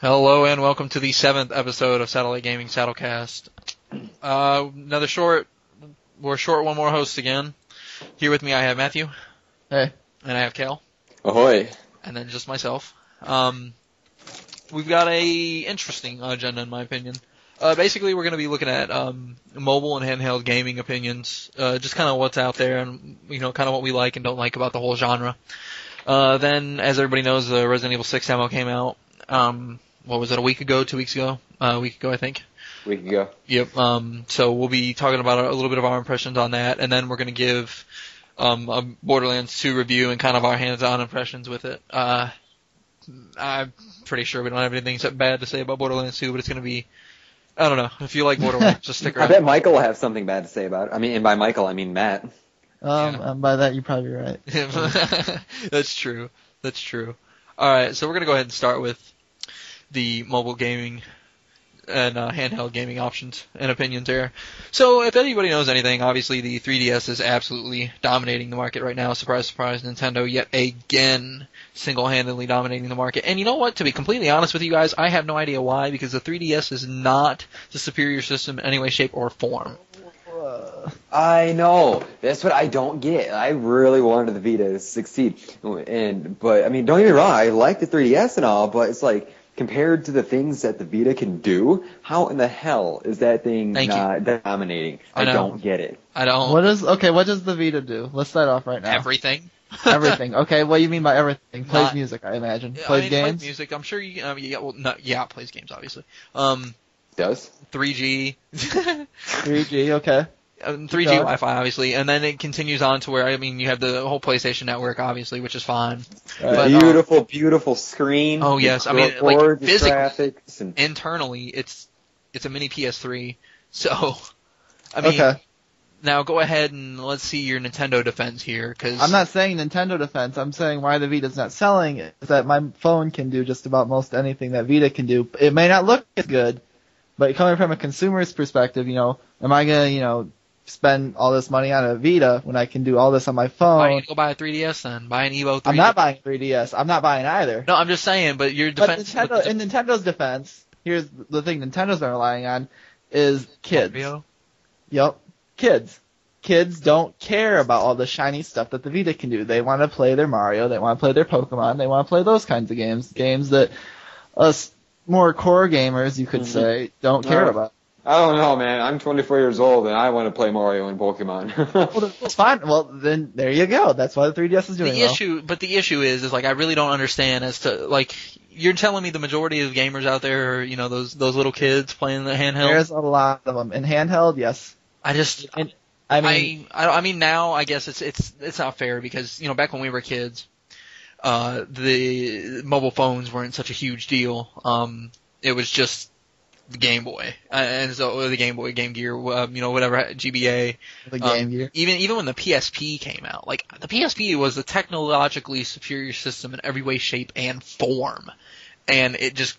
Hello and welcome to the 7th episode of Satellite Gaming Satellcast. Another short one more host again. Here with me I have Matthew. Hey. And I have Cal. Ahoy. And then just myself. We've got a interesting agenda in my opinion. Basically we're going to be looking at mobile and handheld gaming opinions, just kind of what's out there and kind of what we like and don't like about the whole genre. Then, as everybody knows, the Resident Evil 6 demo came out. What was it, a week ago, 2 weeks ago? A week ago, I think. Week ago. Yep. So we'll be talking about a little bit of our impressions on that, and then we're going to give a Borderlands 2 review and kind of our hands-on impressions with it. I'm pretty sure we don't have anything bad to say about Borderlands 2, but it's going to be, I don't know. If you like Borderlands, just stick around. I bet Michael will have something bad to say about it. And by Michael, I mean Matt. And by that, you're probably right. That's true. Alright, so we're going to go ahead and start with the mobile gaming and handheld gaming options and opinions there. So if anybody knows anything, obviously the 3DS is absolutely dominating the market right now. Surprise, surprise, Nintendo yet again single-handedly dominating the market. And you know what? To be completely honest with you guys, I have no idea why, because the 3DS is not the superior system in any way, shape, or form. I know. That's what I don't get. I really wanted the Vita to succeed. But don't get me wrong, I like the 3DS and all, but it's like, compared to the things that the Vita can do, how in the hell is that thing not dominating? I don't get it. I don't. What does the Vita do? Let's start off right now. Everything. Everything. Okay, what do you mean by everything? Plays music, I imagine. Plays games? Plays music. I'm sure you, plays games, obviously. Does? 3G. 3G, okay. 3G Wi-Fi, obviously, and then it continues on to where, you have the whole PlayStation Network, obviously, which is fine. But, beautiful screen. Oh, yes. Physically, graphics and internally, it's a mini PS3. So, okay. Now go ahead and let's see your Nintendo defense here, cause I'm not saying Nintendo defense. I'm saying why the Vita's not selling is that my phone can do just about most anything that Vita can do. It may not look as good, but coming from a consumer's perspective, am I gonna, spend all this money on a Vita when I can do all this on my phone? Why don't you go buy a 3DS then? Buy an Evo 3DS. I'm not buying 3DS. I'm not buying either. No, I'm just saying, but your defense... But in Nintendo's defense, here's the thing Nintendo's been relying on, is kids. Mario? Yep. Kids. Kids don't care about all the shiny stuff that the Vita can do. They want to play their Mario, they want to play their Pokemon, they want to play those kinds of games. Games that us more core gamers, you could say, don't care about. I don't know, man. I'm 24 years old, and I want to play Mario and Pokemon. Well, that's fine. Well, then there you go. That's why the 3DS is doing But the issue is I really don't understand as to, you're telling me the majority of gamers out there are, those little kids playing the handheld? There's a lot of them. In handheld, yes. Now I guess it's not fair because, back when we were kids, the mobile phones weren't such a huge deal. It was just the Game Boy, and so the Game Boy, Game Gear, whatever, GBA. The Game Gear. Even when the PSP came out, the PSP was a technologically superior system in every way, shape, and form, and it just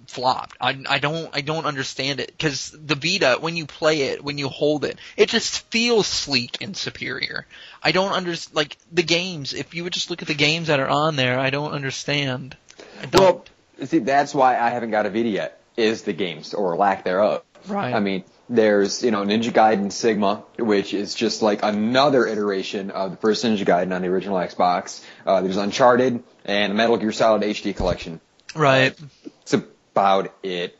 flopped. I don't understand it, because the Vita, when you play it, when you hold it, it just feels sleek and superior. I don't understand, the games, if you would just look at the games that are on there, I don't understand. Well, see, that's why I haven't got a Vita yet. Is the games, or lack thereof. Right. There's, Ninja Gaiden Sigma, which is just like another iteration of the first Ninja Gaiden on the original Xbox. There's Uncharted and the Metal Gear Solid HD collection. Right. That's about it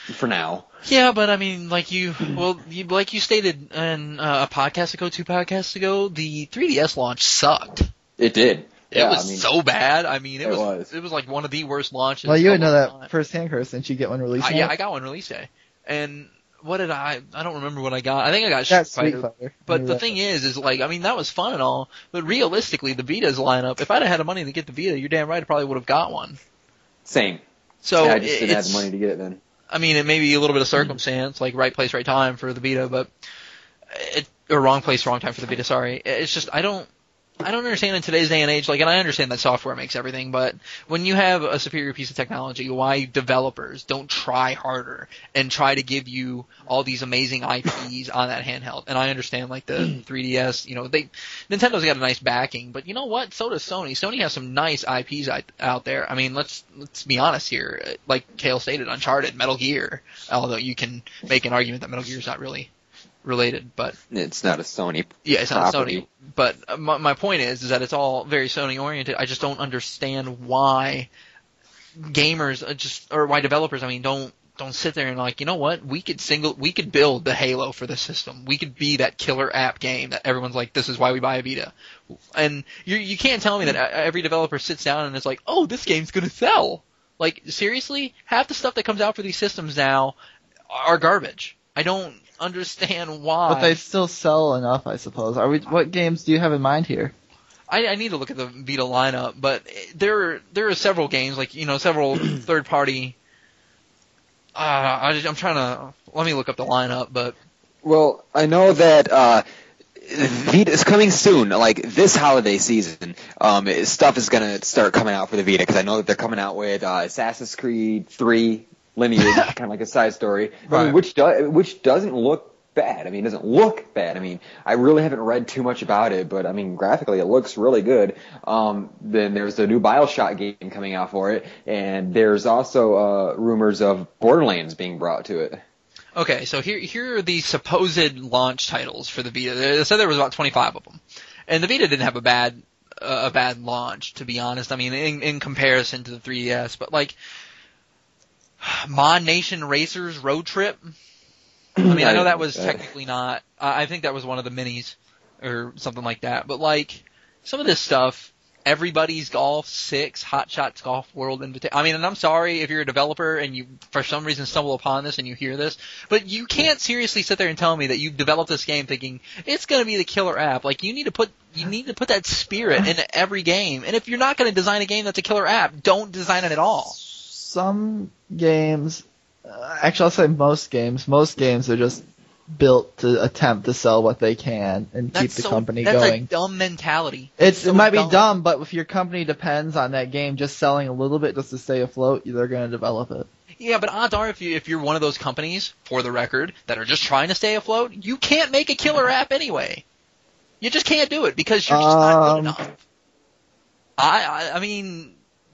for now. Yeah, but like you stated in a podcast ago, 2 podcasts ago, the 3DS launch sucked. It did. It was so bad. It was like one of the worst launches. Well, you would know that firsthand, Chris. Didn't you get one release day? Yeah, I got one release day. And what did I don't remember what I got. I think I got Street Fighter. But the thing is that was fun and all, but realistically, the Vita's lineup, if I'd have had the money to get the Vita, you're damn right I probably would have got one. Same. So I just didn't have the money to get it then. It may be a little bit of circumstance, like right place, right time for the Vita, but or wrong place, wrong time for the Vita, sorry. It's just, I don't understand in today's day and age, like, and I understand that software makes everything, but when you have a superior piece of technology, why developers don't try harder and try to give you all these amazing IPs on that handheld? And I understand, like, the 3DS, Nintendo's got a nice backing, but you know what? So does Sony. Sony has some nice IPs out there. I mean, let's be honest here. Like Kale stated, Uncharted, Metal Gear, although you can make an argument that Metal Gear's not really related, but it's not a Sony. Yeah, it's not property. Sony. But my point is that it's all very Sony oriented. I just don't understand why gamers or why developers, don't sit there and like, you know what? We could build the Halo for the system. We could be that killer app game that everyone's like, this is why we buy a Vita. And you can't tell me that every developer sits down and is like, oh, this game's gonna sell. Like, seriously? Half the stuff that comes out for these systems now are garbage. I don't understand why. But they still sell enough, I suppose. What games do you have in mind here? I need to look at the Vita lineup, but there are several games, like, several third party. I'm trying to let me look up the lineup, but well, I know that Vita is coming soon. Like this holiday season, stuff is gonna start coming out for the Vita because I know that they're coming out with Assassin's Creed 3. Lineage, kind of like a side story, right. which doesn't look bad. It doesn't look bad. I really haven't read too much about it, but graphically it looks really good. Then there's the new BioShock game coming out for it, and there's also rumors of Borderlands being brought to it. Okay, so here are the supposed launch titles for the Vita. They said there was about 25 of them, and the Vita didn't have a bad launch, to be honest. In comparison to the 3DS, but like. Mod Nation Racers Road Trip. I know that was technically not. I think that was one of the minis or something like that. But like some of this stuff, Everybody's Golf 6, Hot Shots Golf World Invitation. And I'm sorry if you're a developer and you for some reason stumble upon this and you hear this, but you can't seriously sit there and tell me that you've developed this game thinking it's going to be the killer app. Like you need to put that spirit into every game. And if you're not going to design a game that's a killer app, don't design it at all. Some games, actually I'll say most games are just built to attempt to sell what they can and keep the company going. That's a dumb mentality. It might be dumb, but if your company depends on that game just selling a little bit just to stay afloat, they're going to develop it. Yeah, but odds are if you're one of those companies, for the record, that are just trying to stay afloat, you can't make a killer app anyway. You just can't do it because you're just not good enough.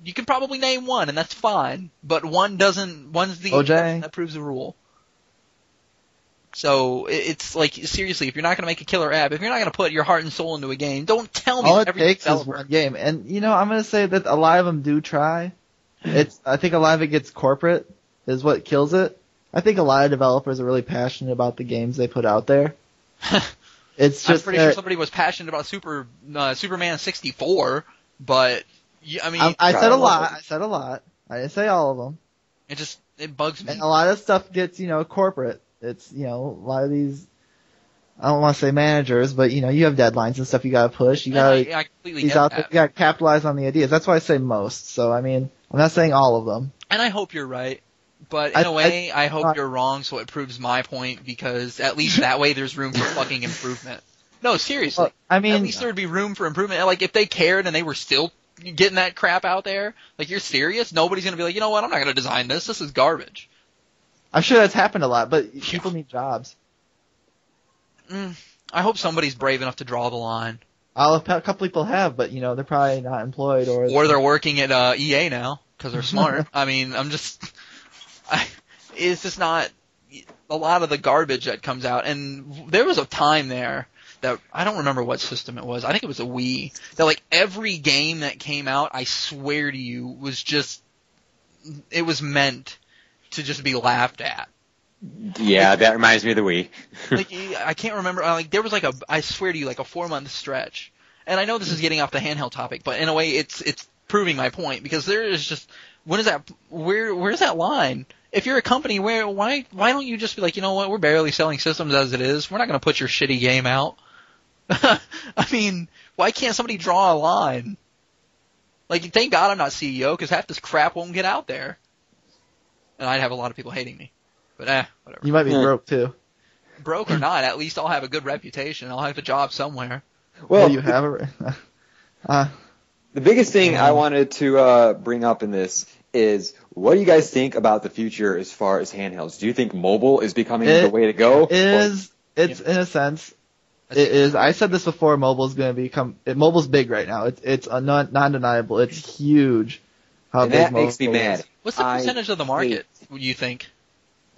You can probably name one, and that's fine. But one's the exception that proves the rule. So it's like, seriously, if you're not going to make a killer app, if you're not going to put your heart and soul into a game, don't tell me all it every takes developer. is one game. And I'm going to say that a lot of them do try. I think a lot of it gets corporate, is what kills it. I think a lot of developers are really passionate about the games they put out there. It's just I'm pretty sure somebody was passionate about Superman 64, but. I said a lot. I didn't say all of them. It bugs me. And a lot of stuff gets, corporate. It's, a lot of these, I don't want to say managers, but, you have deadlines and stuff you gotta push. You gotta capitalize on the ideas. That's why I say most. So, I'm not saying all of them. And I hope you're right. But in a way, I hope you're wrong so it proves my point because at least that way there's room for fucking improvement. No, seriously. At least there would be room for improvement. Like, if they cared and they were still getting that crap out there, like, you're serious? Nobody's gonna be like, you know what, I'm not gonna design this. This is garbage. I'm sure that's happened a lot, but people need jobs. I hope somebody's brave enough to draw the line. A couple people have, but, they're probably not employed or they're working at EA now because they're smart. It's just not a lot of the garbage that comes out. And there was a time there that I don't remember what system it was. I think it was a Wii. That like every game that came out, I swear to you, it was meant to just be laughed at. Yeah, that reminds me of the Wii. I can't remember. There was I swear to you, like a 4-month stretch. And I know this is getting off the handheld topic, but in a way, it's proving my point because there is just where's that line? If you're a company, why don't you just be like, you know what? We're barely selling systems as it is. We're not going to put your shitty game out. Why can't somebody draw a line? Like, thank God I'm not CEO because half this crap won't get out there. And I'd have a lot of people hating me. But whatever. You might be broke too. Broke or not, at least I'll have a good reputation. I'll have a job somewhere. Well, you have The biggest thing I wanted to bring up in this is, what do you guys think about the future as far as handhelds? Do you think mobile is becoming the way to go? It's in a sense. It is. I said this before. Mobile's going to become. Mobile's big right now. It's non-deniable. It's huge. How and big that makes me mobile mad. is. What's the percentage of the market, you think?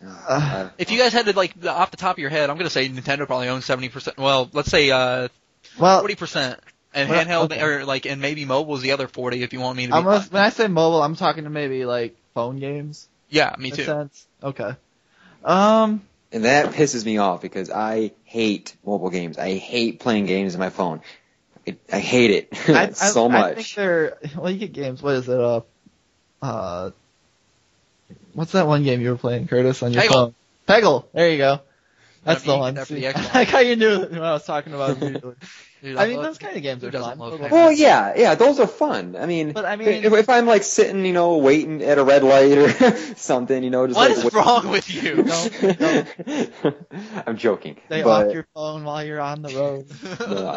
If you guys had to, like, off the top of your head, I'm going to say Nintendo probably owns 70%. Well, let's say 40%. And handheld, okay. or, like, and maybe mobile is the other 40 if you want me to be. When I say mobile, I'm talking to maybe, like, phone games. Yeah, me In a too. sense. Okay. And that pisses me off because I hate mobile games. I hate playing games on my phone. I hate it so much. I think they're. Well, you get games. What is it? What's that one game you were playing, Curtis, on your Peggle. phone? Peggle. There you go. That's the You one. get that for the Xbox. I like how you knew what I was talking about immediately. Dude, I mean, those kind of games are fun. Well, yeah, those are fun. I mean, if I'm like sitting, waiting at a red light or something, just what like, is wrong with you? I'm joking. Stay but, off your phone while you're on the road. No,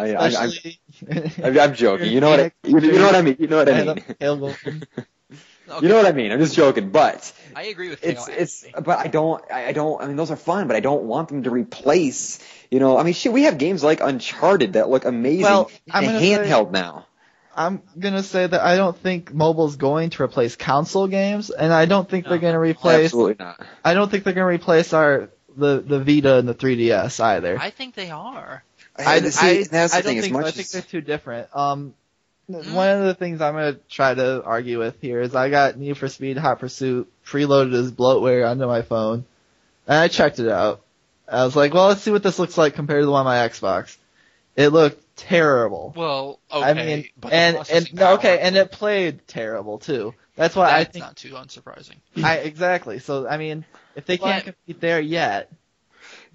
I'm joking. You know what I mean. You know what I mean. Okay. You know what I mean. I'm just joking, but I agree with but I don't. I mean, those are fun, but I don't want them to replace. I mean, shit. We have games like Uncharted that look amazing in handheld now. I'm gonna say that I don't think mobile's going to replace console games, and I don't think they're gonna replace. Absolutely not. I don't think they're gonna replace the Vita and the 3DS either. I think they are. That's the thing. I think they're too different. One of the things I'm going to try to argue with here is I got Need for Speed Hot Pursuit preloaded as bloatware onto my phone, and I checked it out. I was like, well, let's see what this looks like compared to the one on my Xbox. It looked terrible. Well, okay. I mean, but and it played terrible too. That's why I think not too unsurprising. Exactly. So I mean, if they can't compete there yet,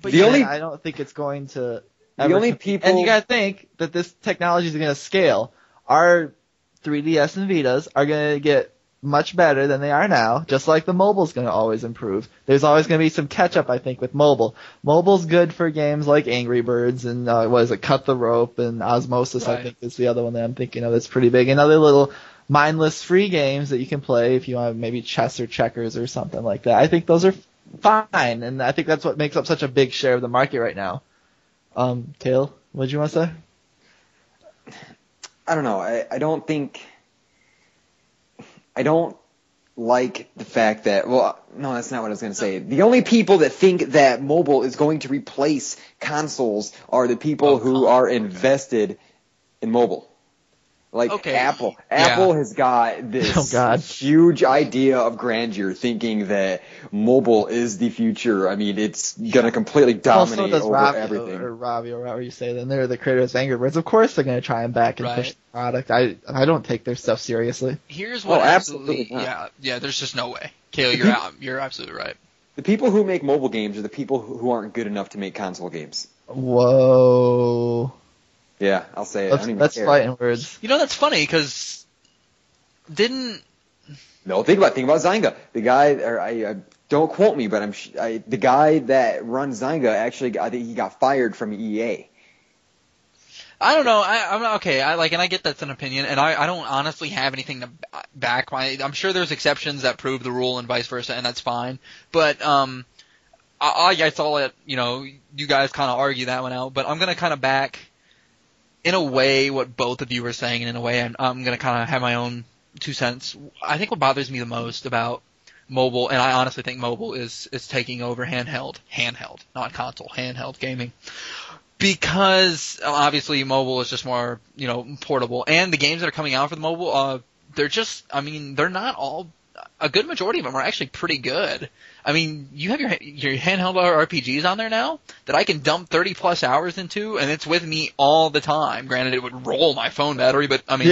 I don't think it's going to. The only people, and you got to think that this technology is going to scale. Our 3DS and Vitas are going to get much better than they are now, just like the mobile's going to always improve. There's always going to be some catch-up, I think, with mobile. Mobile's good for games like Angry Birds and, Cut the Rope and Osmosis, right. I think is the other one that I'm thinking of that's pretty big. And other little mindless free games that you can play if you want maybe chess or checkers or something like that. I think those are fine, and I think that's what makes up such a big share of the market right now. Kale, what did you want to say? I don't know. I don't like the fact that, well, no, that's not what I was going to say. The only people that think that mobile is going to replace consoles are the people who are invested in mobile. Like Apple. Apple has got this huge idea of grandeur, thinking that mobile is the future. I mean, it's going to completely dominate over everything. Or Robbie, or whatever you say. Then they're the creators of Angry Birds. Of course they're going to try and back and push the product. I don't take their stuff seriously. Here's what absolutely yeah, there's just no way. Kale, you're absolutely right. The people who make mobile games are the people who aren't good enough to make console games. Whoa. Yeah, I'll say it. That's fighting words. That's funny because think about Zynga. The guy, don't quote me, but the guy that runs Zynga actually, I think he got fired from EA. I don't know. I'm okay. And I get that's an opinion, and I don't honestly have anything to back my. I'm sure there's exceptions that prove the rule and vice versa, and that's fine. But I guess I'll let you guys kind of argue that one out. But I'm gonna kind of back, in a way, what both of you are saying, and in a way, I'm gonna kind of have my own 2 cents. I think what bothers me the most about mobile, and I honestly think mobile is taking over handheld, not console, handheld gaming. Because obviously mobile is just more, portable, and the games that are coming out for the mobile, they're not all. A good majority of them are actually pretty good. I mean, you have your handheld RPGs on there now that I can dump 30 plus hours into, and it's with me all the time. Granted, it would roll my phone battery, but I mean,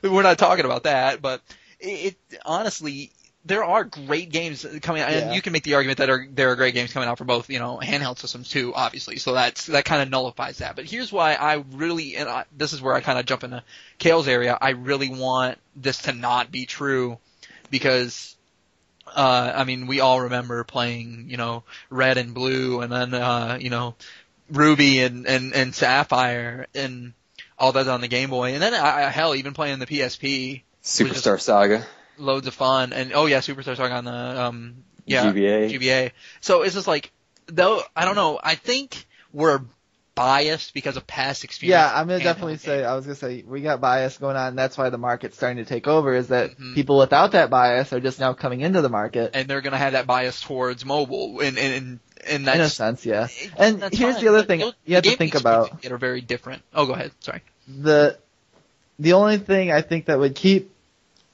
we're not talking about that. But it honestly, there are great games coming out, and you can make the argument that there are great games coming out for both, handheld systems too, obviously. So that kind of nullifies that. But here's why I really, this is where I kind of jump into Kale's area. I really want this to not be true, because we all remember playing, Red and Blue, and then Ruby and Sapphire, and all that's on the Game Boy, and then hell, even playing the PSP, Superstar Saga. loads of fun, and Superstar Saga on the GBA. GBA. So it's just like, though I don't know, I think we're biased because of past experience. Yeah, I'm gonna definitely say. I was gonna say we got bias going on. And that's why the market's starting to take over. Is that people without that bias are just now coming into the market, and they're gonna have that bias towards mobile, and that's, in a sense, yeah. And here's fine. The other thing you have to think about. That are very different. Oh, go ahead. Sorry. The only thing I think that would keep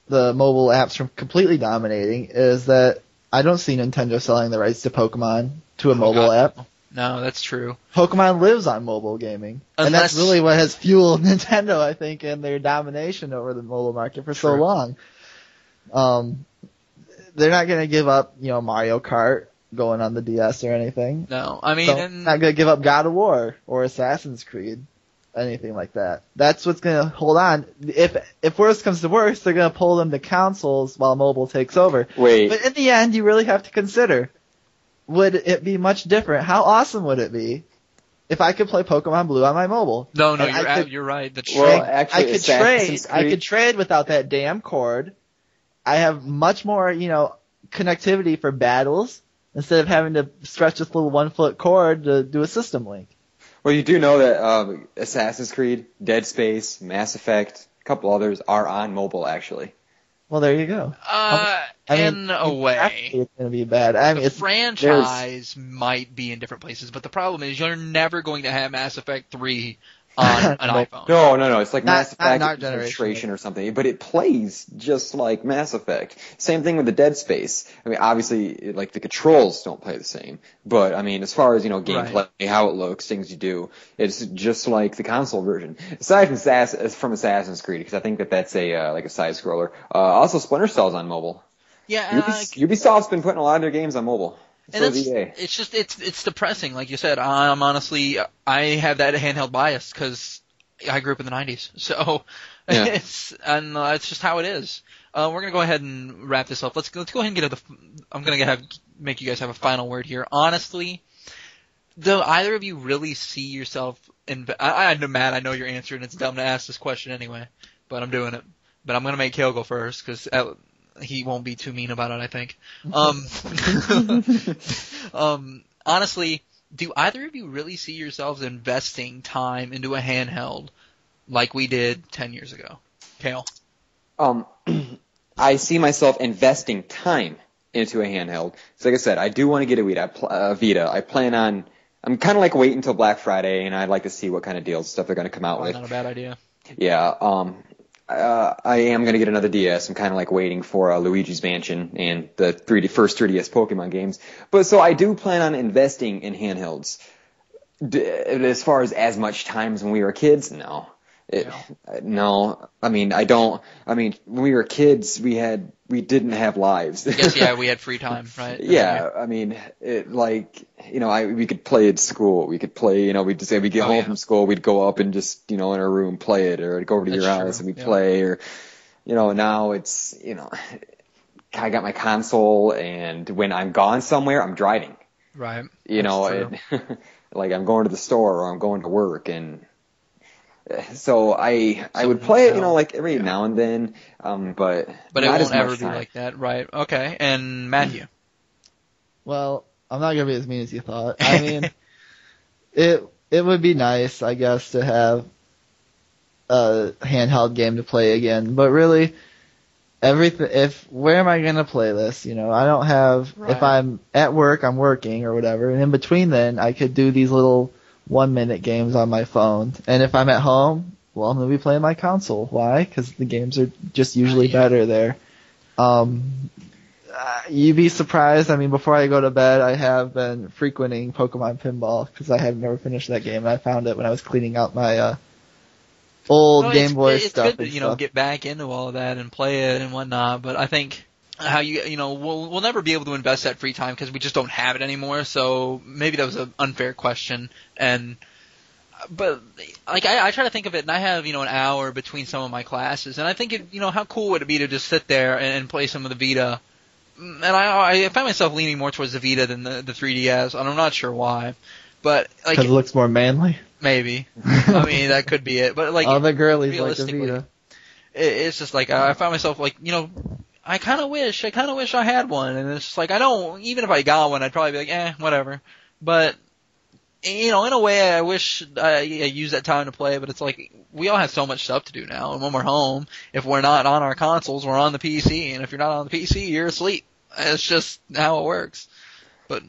the mobile apps from completely dominating is that I don't see Nintendo selling the rights to Pokemon to a mobile app. No, that's true. Pokemon lives on mobole gaming. And that's really what has fueled Nintendo, I think, in their domination over the mobile market for so long. They're not going to give up, Mario Kart going on the DS or anything. No, I mean... they're not going to give up God of War or Assassin's Creed, anything like that. That's what's going to hold on. If worse comes to worse, they're going to pull them to consoles while mobile takes over. Wait. But in the end, you really have to consider... would it be much different? How awesome would it be if I could play Pokemon Blue on my mobile? No, you're right. That's well, actually, I could trade without that damn cord. I have much more, connectivity for battles instead of having to stretch this little 1-foot cord to do a system link. Well, you do know that Assassin's Creed, Dead Space, Mass Effect, a couple others are on mobile, actually. Well, there you go. In a way. It's going to be bad. I mean, the franchise might be in different places, but the problem is you're never going to have Mass Effect 3 on an iPhone. No. It's like Mass Effect Concentration or something, but it plays just like Mass Effect. Same thing with the Dead Space. I mean, obviously, like the controls don't play the same, but I mean, as far as gameplay, how it looks, things you do, it's just like the console version. Aside from Assassin's Creed, because I think that's like a side scroller. Also, Splinter Cell's on mobile. Yeah, Ubisoft's been putting a lot of their games on mobile. And it's depressing, like you said. I have that handheld bias because I grew up in the 90s. So yeah. it's just how it is. We're gonna go ahead and wrap this up. Let's go ahead and I'm gonna make you guys have a final word here. Honestly, do either of you really see yourself in? I know, Matt, I know your answer, and it's dumb to ask this question anyway, but I'm doing it. But I'm gonna make Kale go first because he won't be too mean about it, I think. Honestly, do either of you really see yourselves investing time into a handheld like we did 10 years ago? Kale? I see myself investing time into a handheld. So like I said, I do want to get a Vita. I plan on, I'm kind of like waiting until Black Friday, and I'd like to see what kind of deals stuff they're going to come out with. Not a bad idea. Yeah, I am going to get another DS. I'm kind of like waiting for Luigi's Mansion and the first 3DS Pokemon games. But so I do plan on investing in handhelds. As far as much time as when we were kids, no. No. I mean, I don't. I mean, when we were kids, we didn't have lives. Yes, yeah, we had free time, right? Yeah, I mean, we could play at school. We could play, we'd just say we get home from school, we'd go up and just, in our room play it, or I'd go over to your house and we'd play, or, now it's, I got my console, and when I'm gone somewhere, I'm driving. Right. Like I'm going to the store or I'm going to work, and so I would play it, like every now and then, but it won't ever be like that, right? Okay, and Matthew. Well, I'm not gonna be as mean as you thought. I mean, it would be nice, I guess, to have a handheld game to play again, but really, where am I gonna play this? I don't have. Right. If I'm at work, I'm working or whatever, and in between then, I could do these little 1-minute games on my phone. And if I'm at home, well, I'm going to be playing my console. Why? Because the games are just usually better there. You'd be surprised. I mean, before I go to bed, I have been frequenting Pokemon Pinball because I have never finished that game. And I found it when I was cleaning out my old Game Boy stuff. It's good to, get back into all of that and play it and whatnot. But I think how we'll never be able to invest that free time because we just don't have it anymore. So maybe that was an unfair question. But like I try to think of it, and I have an hour between some of my classes, and I think how cool would it be to just sit there and play some of the Vita. And I find myself leaning more towards the Vita than the 3DS, and I'm not sure why. But like, Because it looks more manly. maybe. I mean, that could be it. But like, all the girlies like the realistically, Vita. it's just like I find myself like, I kind of wish I had one, and it's just like even if I got one, I'd probably be like, whatever. But in a way, I wish I used that time to play, but it's like, we all have so much stuff to do now, and when we're home, if we're not on our consoles, we're on the PC, and if you're not on the PC, you're asleep. It's just how it works. But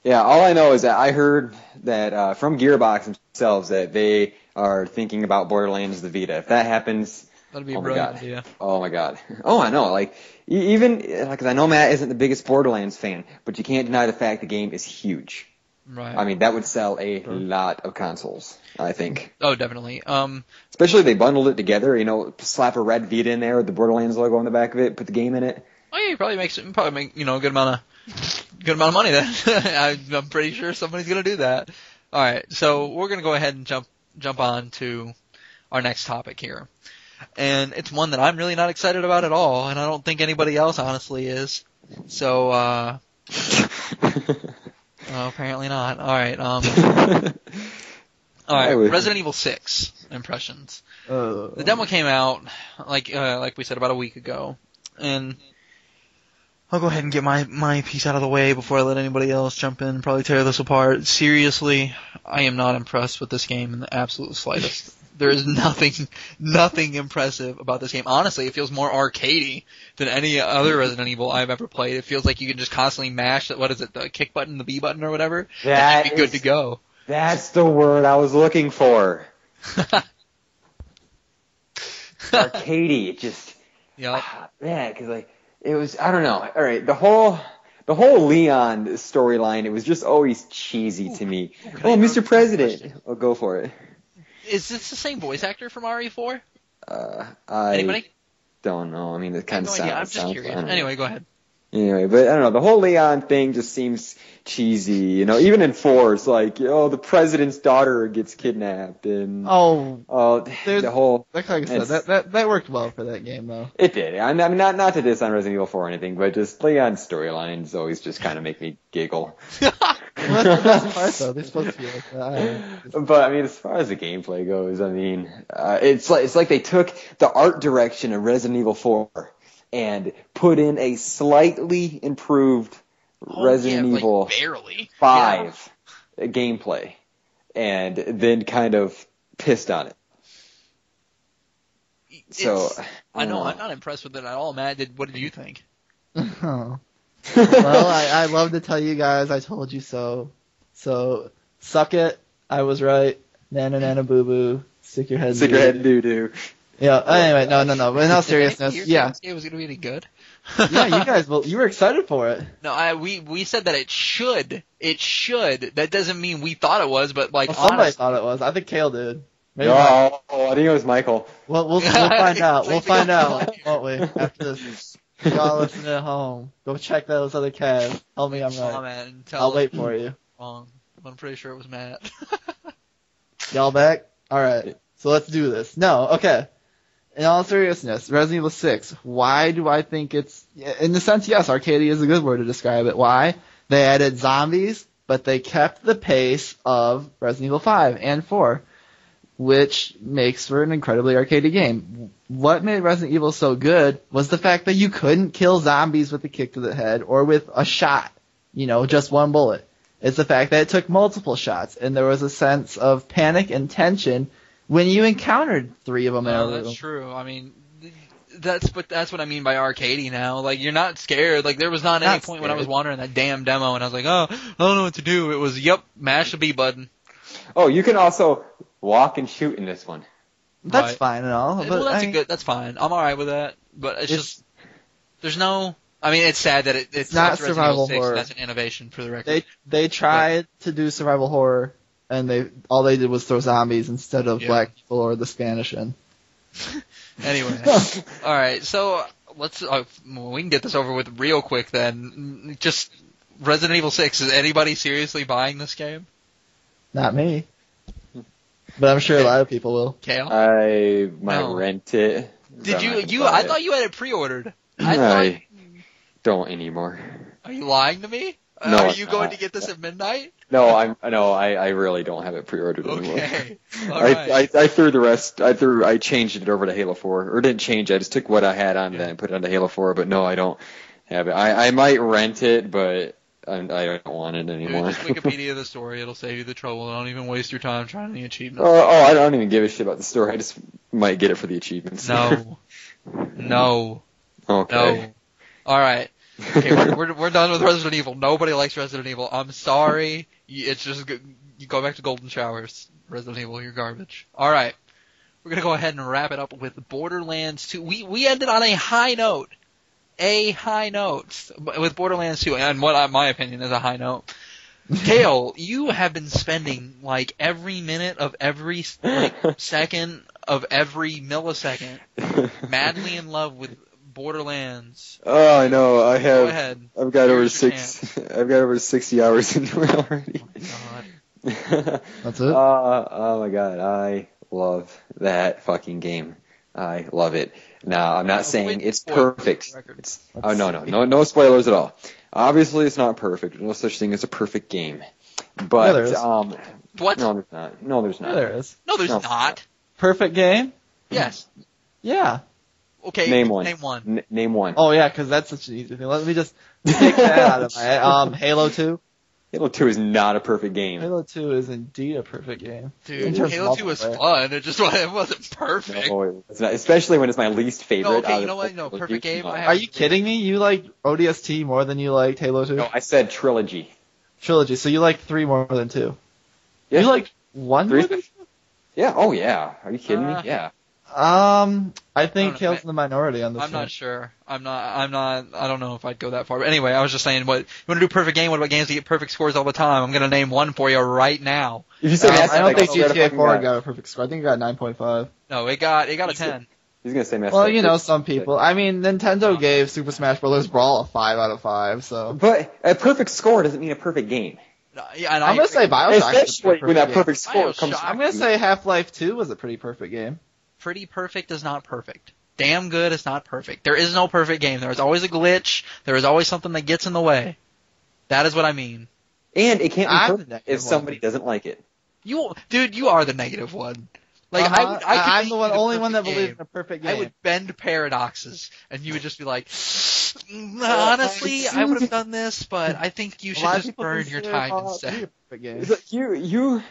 yeah, all I know is that I heard that from Gearbox themselves that they are thinking about Borderlands the Vita. If that happens, that'd be a oh my brilliant god. idea. Oh my god. Oh, I know. Like, even, because I know Matt isn't the biggest Borderlands fan, but you can't deny the fact the game is huge. Right. I mean, that would sell a lot of consoles, I think. Oh, definitely. Especially if they bundled it together, slap a red Vita in there with the Borderlands logo on the back of it, put the game in it. Oh yeah, you probably make a good amount of money then. I'm pretty sure somebody's gonna do that. All right, so we're gonna go ahead and jump on to our next topic here, and it's one that I'm really not excited about at all, and I don't think anybody else honestly is. So, apparently not. All right. All right. Resident Evil 6 impressions. The demo came out like we said about a week ago, and I'll go ahead and get my piece out of the way before I let anybody else jump in and probably tear this apart. Seriously, I am not impressed with this game in the absolute slightest. There is nothing impressive about this game. Honestly, it feels more arcadey than any other Resident Evil I've ever played. It feels like you can just constantly mash the kick button, the B button or whatever, and you'd be good to go. That's the word I was looking for. Arcadey, just, yeah, because like, it was, I don't know. All right, the whole Leon storyline, it was just always cheesy to me. Mr. President. I'll go for it. Is this the same voice actor from RE4? Anybody? Don't know. I mean, it kind of sounds. I'm just curious. Anyway, go ahead. Anyway, but I don't know. The whole Leon thing just seems cheesy. Even in 4, it's like, the president's daughter gets kidnapped, and the whole. Like I said, that worked well for that game, though. It did. I mean, not to diss on Resident Evil 4 or anything, but just Leon's storylines always just kind of make me giggle. Well, that's the best part, though. They're supposed to be like that. But I mean, as far as the gameplay goes, I mean, it's like they took the art direction of Resident Evil 4 and put in a slightly improved Resident Evil 5 gameplay, and then kind of pissed on it. I know I'm not impressed with it at all, Matt. What did you think? Oh. Well, I love to tell you guys I told you so. So, suck it. I was right. Nana nana boo boo. Stick your head doo doo. Yeah, anyway, no. But in all seriousness, yeah. It was going to be any good. Yeah, you guys, you were excited for it. No, we said that it should. It should. That doesn't mean we thought it was, but somebody thought it was. I think Kale did. Maybe I think it was Michael. Well, we'll find out. We'll find out, won't we? After this. Y'all listening at home, go check those other casts. Tell me I'm right. I'll wait for you. Wrong. I'm pretty sure it was Matt. Y'all back? Alright. So let's do this. No, okay. In all seriousness, Resident Evil 6, why do I think it's, in the sense, yes, arcadey is a good word to describe it. Why? They added zombies, but they kept the pace of Resident Evil 5 and 4, which makes for an incredibly arcadey game. What made Resident Evil so good was the fact that you couldn't kill zombies with a kick to the head or with a shot, just one bullet. It's the fact that it took multiple shots, and there was a sense of panic and tension when you encountered 3 of them in a room. That's true. I mean, that's what I mean by arcadey now. Like, you're not scared. Like, there was not any point when I was wandering that damn demo and I was like, I don't know what to do. It was, mash the B button. Oh, you can also walk and shoot in this one. That's fine and all. But that's fine. I'm alright with that. But it's just, there's no, I mean, it's sad that it's not survival horror. That's an innovation for the record. They tried to do survival horror, and all they did was throw zombies instead of black people or the Spanish in. Anyway. Alright, so let's, we can get this over with real quick then. Just, Resident Evil 6, is anybody seriously buying this game? Not me. But I'm sure a lot of people will. Kale? I might rent it. Did you? I thought you had it pre-ordered. I don't anymore. Are you lying to me? No, Are you going to get this at midnight? I really don't have it pre-ordered anymore. Okay. All right. I threw the rest. I changed it over to Halo 4, or didn't change. I just took what I had on that and put it onto Halo 4. But no, I don't have it. I might rent it, but I don't want it anymore. Dude, just Wikipedia the story. It'll save you the trouble. Don't even waste your time trying the achievements. I don't even give a shit about the story. I just might get it for the achievements. No. Okay. No. All right. Okay, we're done with Resident Evil. Nobody likes Resident Evil. I'm sorry. It's just you go back to Golden Showers. Resident Evil, you're garbage. All right. We're gonna go ahead and wrap it up with Borderlands 2. We ended on a high note. With Borderlands 2, and what my opinion is a high note. Kale, you have been spending like every minute of every second of every millisecond madly in love with Borderlands. Oh, I know. I have. Go ahead. I've got over 60 hours into it already. Oh my god. That's it? Oh my god, I love that fucking game. I love it. Now, I'm not saying it's perfect. No spoilers at all. Obviously, it's not perfect. There's no such thing as a perfect game. But, Yeah, there is. What? No, there's not. No, there's not. Yeah, there is. No, there's not. Perfect game? Yes. Yeah. Okay. Name one. Name one. Oh yeah, because that's such an easy thing. Let me just take that out of my head. Halo 2. Halo 2 is not a perfect game. Halo 2 is indeed a perfect game. Dude, Halo 2 was fun. It wasn't perfect. No, it's not. Especially when it's my least favorite. No, okay, you know what? No, perfect game. Are you kidding me? You like ODST more than you liked Halo 2? No, I said trilogy. Trilogy. So you like 3 more than 2. Yeah. You like 1 more 3? than 2? Yeah. Oh yeah. Are you kidding me? Yeah. I think Kale's in the minority on this I'm one. not sure. I don't know if I'd go that far. But anyway, I was just saying, you want to do perfect game? What about games that get perfect scores all the time? I'm going to name one for you right now. If you say I don't think GTA 4 got a perfect score. I think it got 9.5. No, it got a 10. He's going to say Mass Well, Effect. some people. I mean, Nintendo gave Super Smash Bros. Brawl a 5 out of 5, so. But a perfect score doesn't mean a perfect game. Yeah, and I'm going to say Bioshock. Especially when that perfect score comes. I'm going to say Half-Life 2 was a pretty perfect game. Pretty perfect is not perfect. Damn good is not perfect. There is no perfect game. There is always a glitch. There is always something that gets in the way. That is what I mean. And it can't be perfect if somebody doesn't like it. Dude, you are the negative one. Like I'm the only one that believes in a perfect game. I would bend paradoxes, and you would just be like, honestly, I would have done this, but I think you should just burn your time instead. The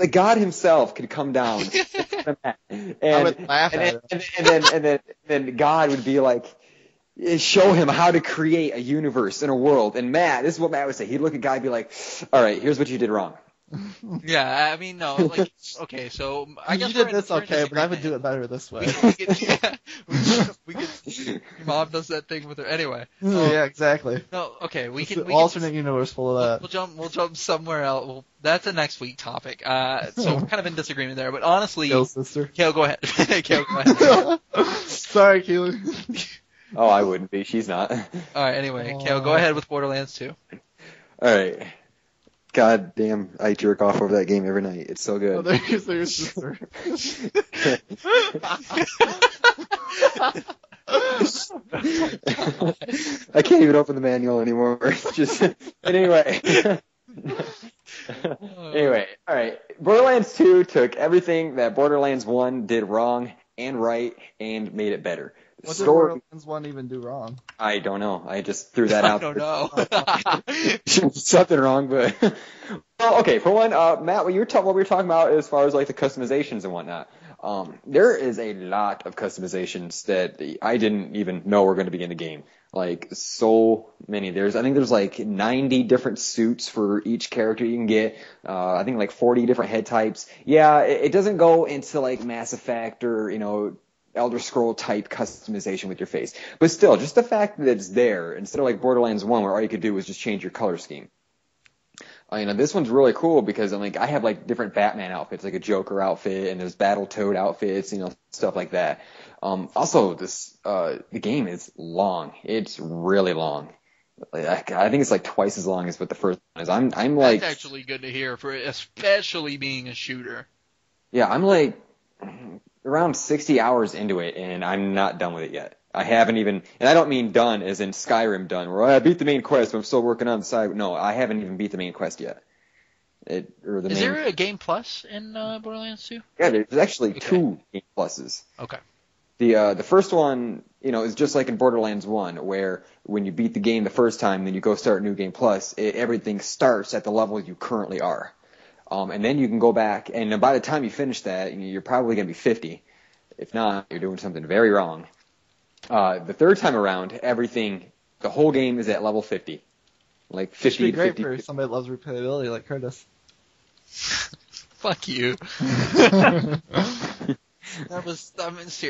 God himself could come down, and I would laugh at and then God would be like, show him how to create a universe and a world. And this is what Matt would say. He'd look at God and be like, all right, here's what you did wrong. Yeah, I mean, no, like, okay, so I guess you did this okay, but I would do it better this way. we could, your mom does that thing with her. Anyway. Yeah, exactly. No, okay, we can. Alternate universe full of that. We'll jump somewhere else. That's a next week topic. So we're kind of in disagreement there, but honestly. Kale sister. Kale, go ahead. Kale, go ahead. Sorry, Keely. Oh, I wouldn't be. She's not. Alright, anyway, Kale, go ahead with Borderlands 2. Alright. God damn, I jerk off over that game every night. It's so good. Oh, there's your sister. I can't even open the manual anymore. Anyway. Anyway, alright. Borderlands 2 took everything that Borderlands 1 did wrong and right and made it better. What did Borderlands 1 even do wrong? I don't know. I just threw that out. I don't know. Something wrong, but well, okay. For one, Matt, what we were talking about as far as like the customizations and whatnot. There is a lot of customizations that I didn't even know were going to be in the game. Like so many. I think there's like 90 different suits for each character you can get. I think like 40 different head types. Yeah, it doesn't go into like Mass Effect or Elder Scroll type customization with your face. But still, just the fact that it's there, instead of like Borderlands 1 where all you could do was just change your color scheme. This one's really cool because I have like different Batman outfits, like a Joker outfit, and there's Battletoad outfits, stuff like that. Also, the game is long. It's really long. I think it's like twice as long as what the first one is. I'm like. That's actually good to hear, especially being a shooter. Yeah, I'm like around 60 hours into it, and I'm not done with it yet. I haven't even, and I don't mean done as in Skyrim done, where I beat the main quest, but I'm still working on the side. No, I haven't even beat the main quest yet. Or the Is main. there a Game Plus in Borderlands 2? Yeah, there's actually Okay. 2 Game Pluses. Okay. The first one, is just like in Borderlands 1, where when you beat the game the first time, then you go start New Game Plus, everything starts at the level you currently are. And then you can go back, and by the time you finish that, you're probably going to be 50. If not, you're doing something very wrong. The third time around, the whole game is at level 50. Like 50 Which would be to great 50. for somebody that loves replayability like Curtis. Fuck you.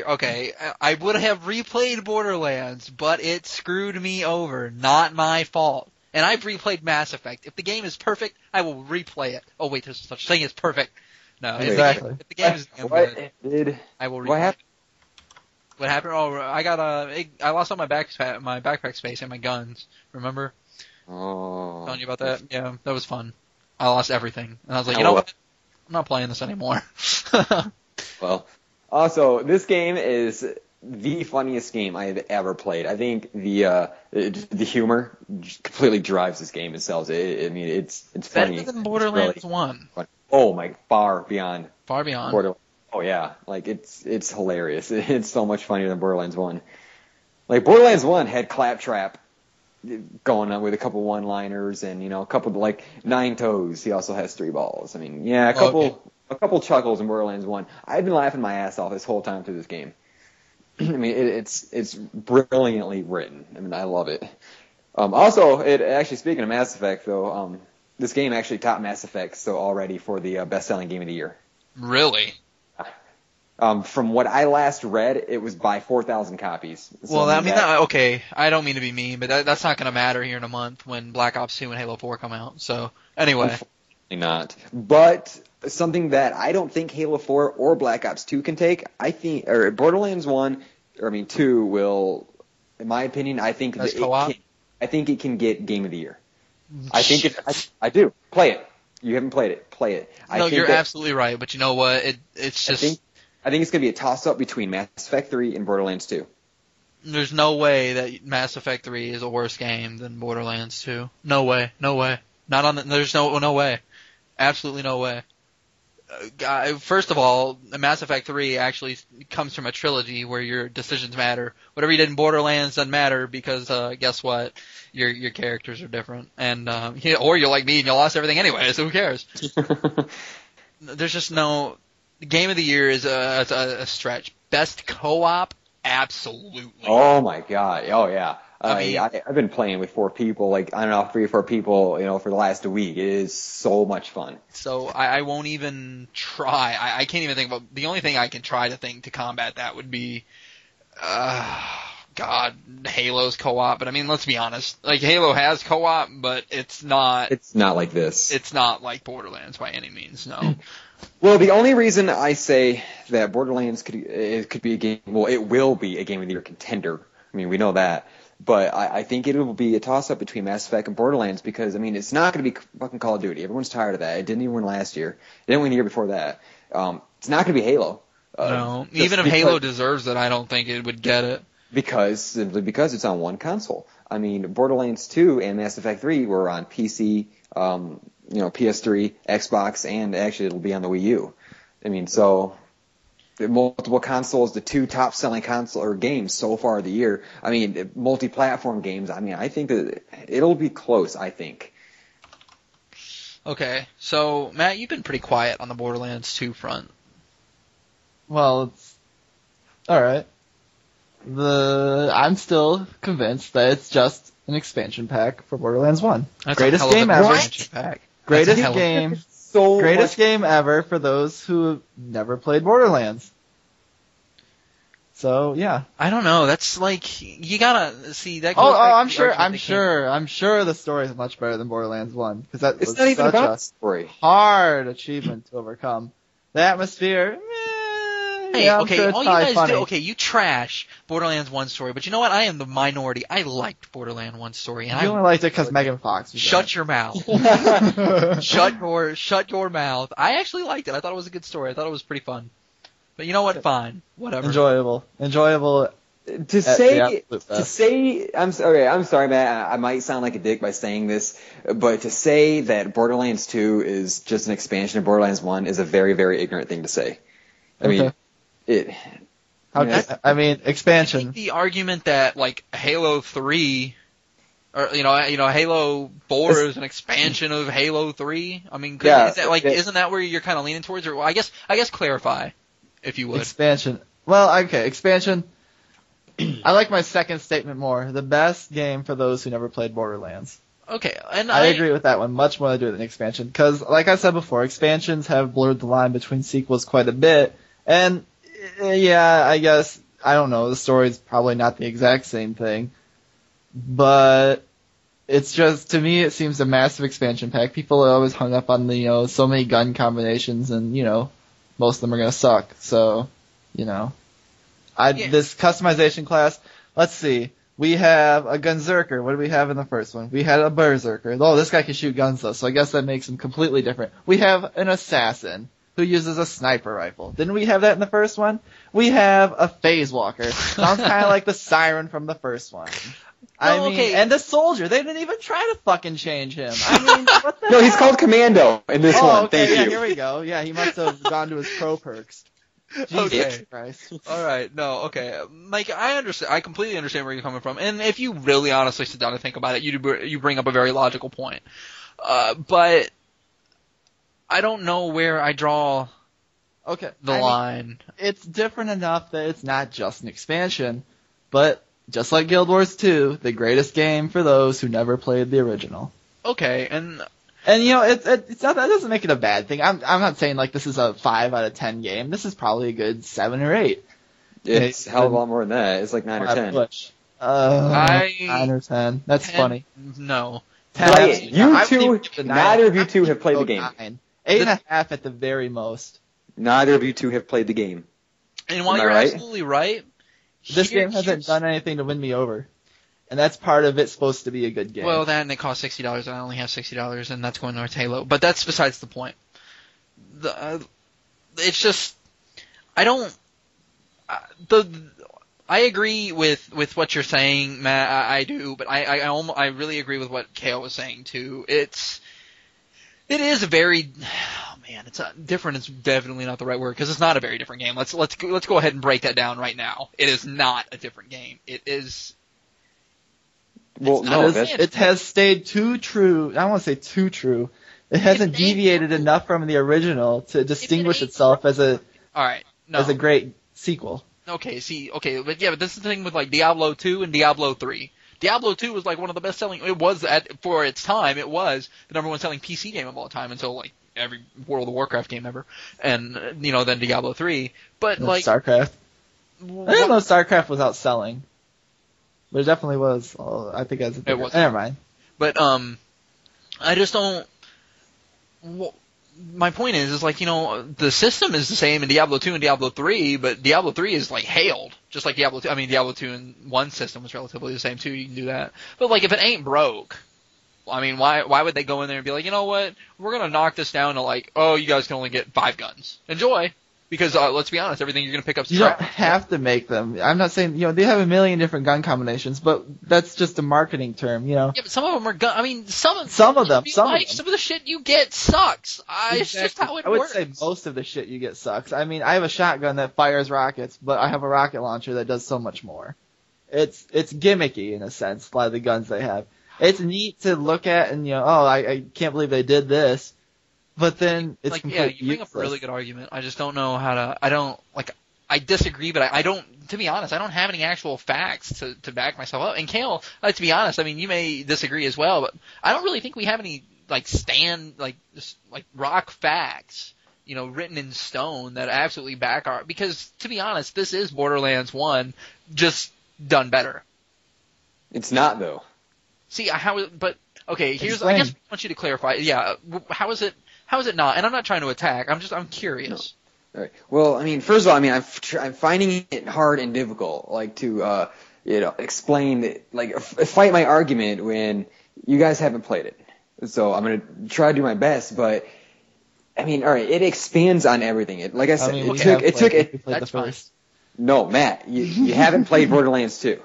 Okay, I would have replayed Borderlands, but it screwed me over. Not my fault. And I've replayed Mass Effect. If the game is perfect, I will replay it. Oh wait, there's such thing as perfect. No, Exactly. If the game is damn good, I will replay What happened? it. What happened? Oh, I lost all my backpack space and my guns. Remember? Oh. Telling you about that? Yeah, that was fun. I lost everything, and I was like, you know what? I'm not playing this anymore. Well, also, this game is the funniest game I have ever played. I think the humor completely drives this game and sells it. I mean, it's funny. Better than Borderlands It's really 1. funny. Oh my, far beyond Far beyond. Borderlands. Oh yeah, like it's hilarious. It's so much funnier than Borderlands 1. Like Borderlands 1 had Claptrap going on with a couple one-liners and a couple like Nine Toes. He also has 3 balls. I mean, yeah, a couple chuckles in Borderlands 1. I've been laughing my ass off this whole time through this game. I mean, it's brilliantly written. I mean, I love it. Also, actually speaking of Mass Effect though, this game actually topped Mass Effect already for the best-selling game of the year. Really? From what I last read, it was by 4,000 copies. So, Well, okay, I don't mean to be mean, but that's not going to matter here in a month when Black Ops 2 and Halo 4 come out. So, anyway. Unfortunately not. But something that I don't think Halo 4 or Black Ops 2 can take, or Borderlands 2 will, in my opinion, I think As co-op? I think it can get Game of the Year. I do. Play it. You haven't played it. Play it. No, you're absolutely right, but you know what? It's just... I think it's going to be a toss-up between Mass Effect 3 and Borderlands 2. There's no way that Mass Effect 3 is a worse game than Borderlands 2. No way. There's no way. Absolutely no way. First of all, Mass Effect 3 actually comes from a trilogy where your decisions matter. Whatever you did in Borderlands doesn't matter because guess what? Your characters are different, and or you're like me and you lost everything anyway. So who cares? There's just no. Game of the Year is a stretch. Best co-op, absolutely. Oh my god! Oh yeah. I've been playing with 4 people, 3 or 4 people, for the last week. It is so much fun. So I won't even try. I can't even think about. The only thing I can try to think to combat that would be, Halo's co-op. But I mean, let's be honest. Like Halo has co-op, but it's not. It's not like this. It's not like Borderlands by any means. No. Well, the only reason I say that Borderlands could be a game. Well, it will be a Game of the Year contender. I mean, we know that. But I think it will be a toss-up between Mass Effect and Borderlands because, I mean, it's not going to be fucking Call of Duty. Everyone's tired of that. It didn't even win last year. It didn't win the year before that. It's not going to be Halo. No. Even if Halo deserves it, I don't think it would get it. Simply because it's on one console. I mean, Borderlands 2 and Mass Effect 3 were on PC, PS3, Xbox, and actually it'll be on the Wii U. I mean, so the multiple consoles, the 2 top-selling console or games so far of the year. I mean, multi-platform games. I mean, I think that it'll be close. I think. Okay, so Matt, you've been pretty quiet on the Borderlands 2 front. Well, it's all right. I'm still convinced that it's just an expansion pack for Borderlands 1. That's Greatest a hell of game an ever. expansion pack. Greatest That's a hell of- game. So Greatest game ever for those who have never played Borderlands. So yeah. I don't know. That's like you gotta see that. I'm sure the story is much better than Borderlands 1 because that It's was not even such about a the story. hard achievement to overcome. The atmosphere. Hey, yeah, I'm okay, sure it's all you probably guys funny. do. Okay, you trash Borderlands 1 story, but you know what? I am the minority. I liked Borderlands 1 story, and You only liked it because Megan Fox was shut your mouth. Shut your mouth. I actually liked it. I thought it was a good story. I thought it was pretty fun. But you know what? Fine. Whatever. Enjoyable To say, I'm sorry, Matt. I might sound like a dick by saying this, but to say that Borderlands 2 is just an expansion of Borderlands 1 is a very, very ignorant thing to say. I mean, expansion. The argument that like Halo 3, or Halo 4 is an expansion of Halo 3. I mean, isn't that where you're kind of leaning towards? Or well, I guess clarify, if you would. Expansion. Well, okay, expansion. I like my second statement more. The best game for those who never played Borderlands. Okay, and I agree with that one much more than expansion, because, like I said before, expansions have blurred the line between sequels quite a bit, and yeah, I guess, I don't know, the story's probably not the exact same thing, but it's just, to me, it seems a massive expansion pack. People are always hung up on the, so many gun combinations, and, most of them are gonna suck, so, This customization class, let's see. We have a Gunzerker. What do we have in the first one? We had a Berserker. Oh, this guy can shoot guns though, so I guess that makes him completely different. We have an Assassin who uses a sniper rifle. Didn't we have that in the first one? We have a Phase Walker. Sounds kind of like the Siren from the first one. And the Soldier. They didn't even try to fucking change him. What the hell? He's called Commando in this one. Okay, Thank you. Here we go. Yeah, he must have gone to his pro perks. Jesus Christ. All right. No. Okay, Mike. I understand. I completely understand where you're coming from. And if you really honestly sit down and think about it, you bring up a very logical point. But I don't know where I draw. The line. It's different enough that it's not just an expansion, but just like Guild Wars 2, the greatest game for those who never played the original. Okay, and it's not, that doesn't make it a bad thing. I'm not saying like this is a 5 out of 10 game. This is probably a good 7 or 8. It's a hell of a lot more than that. It's like 9 or 10. 9 or 10. That's 10, funny. No. 10. Neither of you two have played the game. 9. 8.5 at the very most. Neither of you two have played the game. And while you're absolutely right, this game hasn't done anything to win me over. And that's part of it supposed to be a good game. Well, and it costs $60, and I only have $60, and that's going towards Halo. But that's besides the point. It's just, I agree with what you're saying, Matt. I do, but I really agree with what Kale was saying too. It is a very, it's different. It's definitely not the right word, because it's not a very different game. Let's go ahead and break that down right now. It is not a different game. It is. Well, no, it has stayed too true. I don't want to say too true. It hasn't deviated enough from the original to distinguish itself as a great sequel. But this is the thing with like Diablo 2 and Diablo 3. Diablo 2 was like one of the best selling. It was for its time. It was the number one selling PC game of all time until like every World of Warcraft game ever, and then Diablo 3. But like StarCraft. I didn't know StarCraft was outselling. But it definitely was. I think it was. Never mind. But I just don't. My point is like the system is the same in Diablo 2 and Diablo 3, but Diablo 3 is like hailed, just like Diablo 2. I mean, Diablo 2 and 1 system was relatively the same too. You can do that. But like if it ain't broke, I mean, why would they go in there and be like, you know what, we're gonna knock this down to like, oh, you guys can only get 5 guns. Enjoy. Because let's be honest, everything you're going to pick up is You don't have to make them. I'm not saying, they have a million different gun combinations, but that's just a marketing term, Yeah, but some of them are I mean, some of them. Some of the shit you get sucks. Exactly. It's just how it I works. would say most of the shit you get sucks. I mean, I have a shotgun that fires rockets, but I have a rocket launcher that does so much more. It's gimmicky in a sense, a lot of the guns they have. It's neat to look at and, I can't believe they did this. But then it's completely you bring up a really good argument. I just don't know how to. I disagree, but I don't. To be honest, I don't have any actual facts to back myself up. And Kale, to be honest, I mean, you may disagree as well, but I don't really think we have any rock facts, written in stone that absolutely back our. Because to be honest, this is Borderlands 1, just done better. It's not though. See but okay. I guess I want you to clarify. Yeah, how is it? How is it not? And I'm not trying to attack. I'm curious. No. All right. Well, I mean, first of all, I'm finding it hard and difficult, to explain, fight my argument when you guys haven't played it. So I'm gonna try to do my best, but I mean, all right, it expands on everything. It, like I said, it took. That's fine. No, Matt, you haven't played Borderlands 2.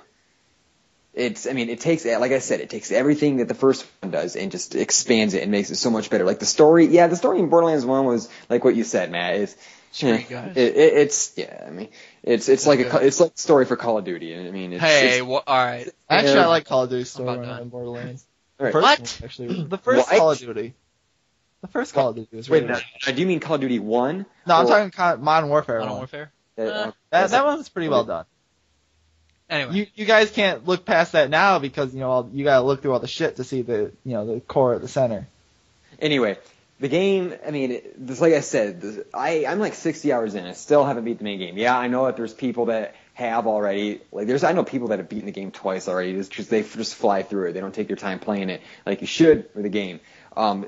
It takes, like I said, it takes everything that the first one does and just expands it and makes it so much better. Like the story in Borderlands 1 was like what you said, Matt. It's like it's like a story for Call of Duty. All right. Actually, I like Call of Duty story in Borderlands. Right. The first Call of Duty. The first Call of Duty was really good. Do you mean Call of Duty 1? No, I'm talking Modern Warfare. Modern Warfare? That one was pretty well done. Anyway. You guys can't look past that now because, you gotta look through all the shit to see the core at the center. Anyway, the game, like I said, I'm like 60 hours in. I still haven't beat the main game. Yeah, I know that there's people that have already. I know people that have beaten the game twice already. They just fly through it. They don't take their time playing it like you should for the game.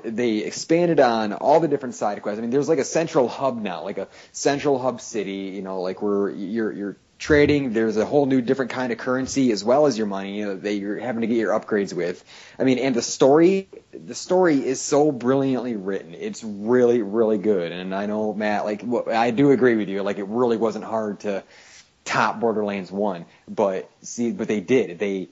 They expanded on all the different side quests. There's like a central hub now, like a central hub city, like where you're trading. There's a whole new different kind of currency as well as your money that you're having to get your upgrades with. And the story is so brilliantly written. It's really, really good. And I know, Matt, I do agree with you. It really wasn't hard to top Borderlands 1, but they did. They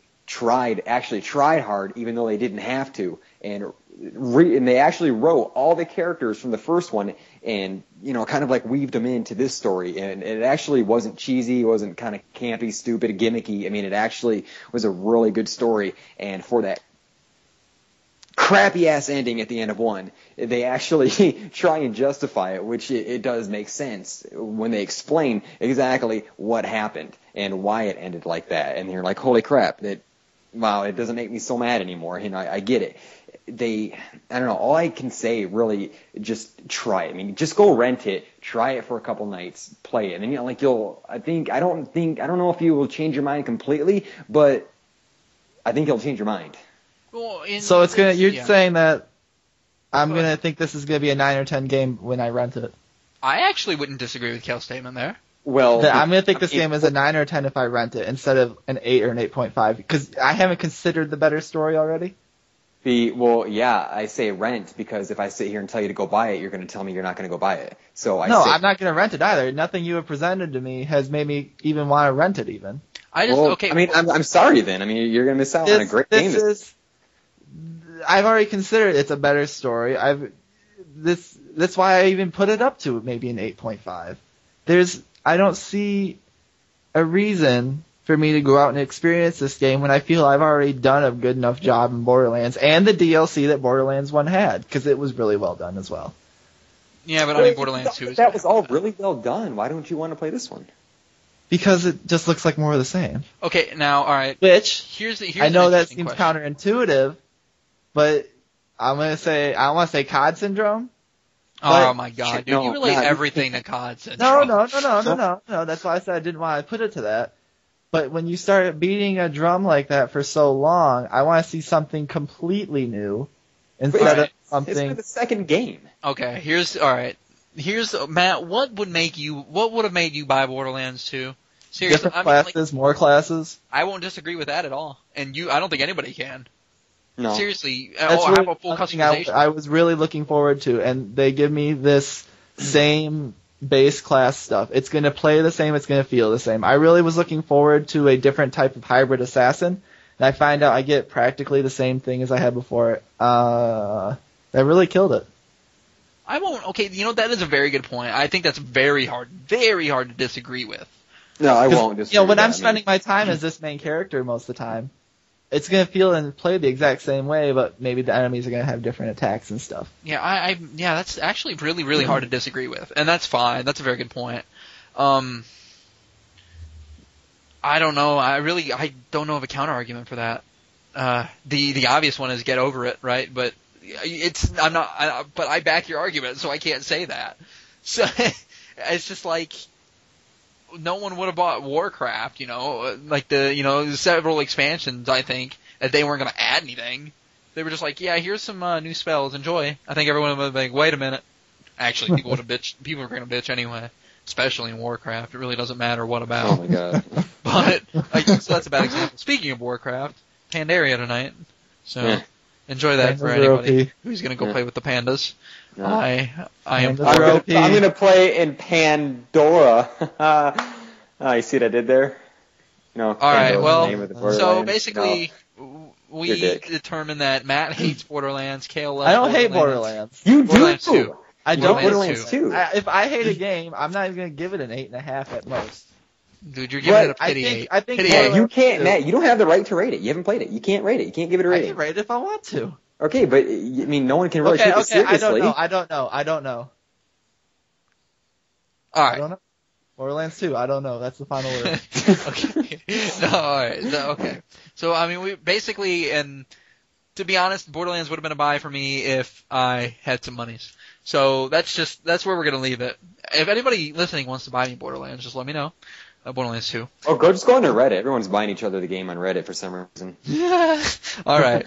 actually tried hard, even though they didn't have to, and they actually wrote all the characters from the first one and, kind of weaved them into this story. And it actually wasn't cheesy. It wasn't kind of campy, stupid, gimmicky. It actually was a really good story. And for that crappy ass ending at the end of 1, they actually try and justify it, which it does make sense when they explain exactly what happened and why it ended like that. And you're like, holy crap, wow, it doesn't make me so mad anymore. I get it. I don't know, all I can say really, just try it. Just go rent it, try it for a couple nights, play it. And I don't know if you will change your mind completely, but I think you'll change your mind. Well, so you're saying that I'm gonna think this is gonna be a 9 or 10 game when I rent it. I actually wouldn't disagree with Kel's statement there. Well, I'm gonna think this game is a 9 or 10 if I rent it instead of an 8 or an 8.5 because I haven't considered the better story already. I say rent because if I sit here and tell you to go buy it, you're going to tell me you're not going to go buy it. I'm not going to rent it either. Nothing you have presented to me has made me even want to rent it even. I'm sorry then. You're going to miss out on a great game. I've already considered it's a better story. That's why I even put it up to maybe an 8.5. I don't see a reason for me to go out and experience this game when I feel I've already done a good enough job in Borderlands and the DLC that Borderlands 1 had, because it was really well done as well. Yeah, but Borderlands 2 is... That was all really well done. Why don't you want to play this one? Because it just looks like more of the same. Okay, now, alright. Which, I know that seems question. counterintuitive, but I want to say COD syndrome. Oh my god, dude, you relate everything to COD syndrome. No, that's why I said I didn't want to put it to that. But when you start beating a drum like that for so long, I want to see something completely new instead of something. It's for the second game. Okay, here's Matt. What would have made you buy Borderlands 2? Seriously, different classes, more classes. I won't disagree with that at all, and I don't think anybody can. No, seriously. That's how about full customization? I was really looking forward to, and they give me this same base class stuff. It's going to play the same. It's going to feel the same. I really was looking forward to a different type of hybrid assassin, and I find out I get practically the same thing as I had before. That really killed it. I won't. Okay, that is a very good point. I think that's very hard to disagree with. No, I won't disagree. When I'm spending my time as this main character most of the time, it's going to feel and play the exact same way, but maybe the enemies are going to have different attacks and stuff. Yeah, that's actually really, really hard to disagree with, and that's fine. That's a very good point. I don't know. I don't know of a counter argument for that. The obvious one is get over it, right? But but I back your argument, so I can't say that. So it's just like, no one would have bought Warcraft, several expansions, I think, that they weren't going to add anything. They were just like, yeah, here's some new spells, enjoy. I think everyone would have been like, wait a minute. Actually, people were going to bitch anyway, especially in Warcraft. It really doesn't matter what about. Oh my god. But, so that's a bad example. Speaking of Warcraft, Pandaria tonight. So, enjoy that for anybody who's going to go play with the pandas. No. I am. I'm going to play in Pandora. You see what I did there? All right, well, so Borderlands. basically, You're we a dick. determined that Matt hates Borderlands, Kale loves I don't hate Borderlands. Borderlands. You Borderlands do. 2. I You don't. know Borderlands 2. If I hate a game, I'm not even gonna give it an 8.5 at most. Dude, you're giving it a I pity think- 8. I think Pity Borderlands- 8. You can't, Matt. You don't have the right to rate it. You haven't played it. You can't rate it. You can't give it a I rating. can rate it if I want to. Okay, but I mean, no one can really take it Okay. I seriously. don't know. All I right. don't know. Borderlands 2. I don't know. That's the final word. Okay. No, all right. Okay. So, I mean, we basically, and to be honest, Borderlands would have been a buy for me if I had some monies. So that's where we're going to leave it. If anybody listening wants to buy me Borderlands, just let me know. Borderlands 2. Oh, just go on to Reddit. Everyone's buying each other the game on Reddit for some reason. All right.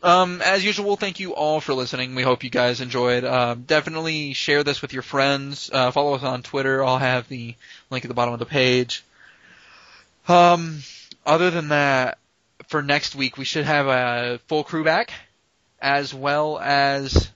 As usual, thank you all for listening. We hope you guys enjoyed. Definitely share this with your friends. Follow us on Twitter. I'll have the link at the bottom of the page. Other than that, for next week, we should have a full crew back, as well as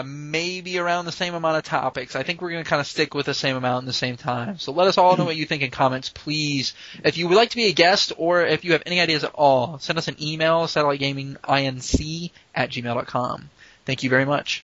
maybe around the same amount of topics. I think we're going to kind of stick with the same amount in the same time. So let us all know what you think in comments, please. If you would like to be a guest, or if you have any ideas at all, send us an email, satellitegaminginc@gmail.com. Thank you very much.